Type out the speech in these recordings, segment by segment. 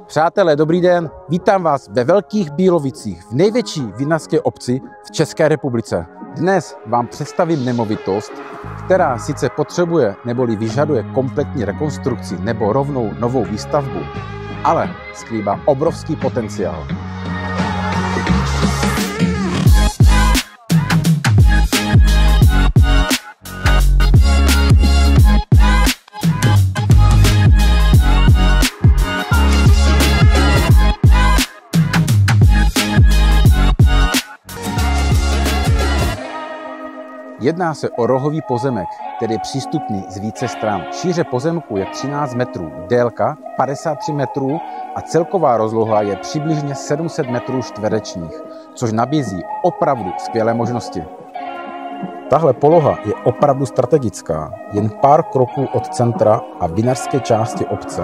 Přátelé, dobrý den, vítám vás ve Velkých Bílovicích, v největší vinařské obci v České republice. Dnes vám představím nemovitost, která sice potřebuje neboli vyžaduje kompletní rekonstrukci nebo rovnou novou výstavbu, ale skrývá obrovský potenciál. Jedná se o rohový pozemek, který je přístupný z více stran. Šíře pozemku je 13 metrů, délka 53 metrů a celková rozloha je přibližně 700 metrů čtverečních, což nabízí opravdu skvělé možnosti. Tahle poloha je opravdu strategická, jen pár kroků od centra a vinařské části obce.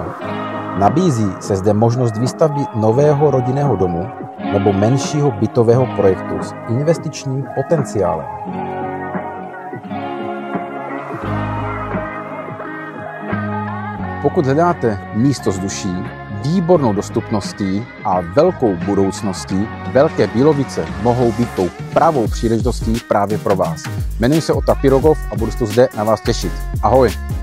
Nabízí se zde možnost výstavby nového rodinného domu nebo menšího bytového projektu s investičním potenciálem. Pokud hledáte místo s duší, výbornou dostupností a velkou budoucností, Velké Bílovice mohou být tou pravou příležitostí právě pro vás. Jmenuji se Ota Pirogov a budu se zde na vás těšit. Ahoj!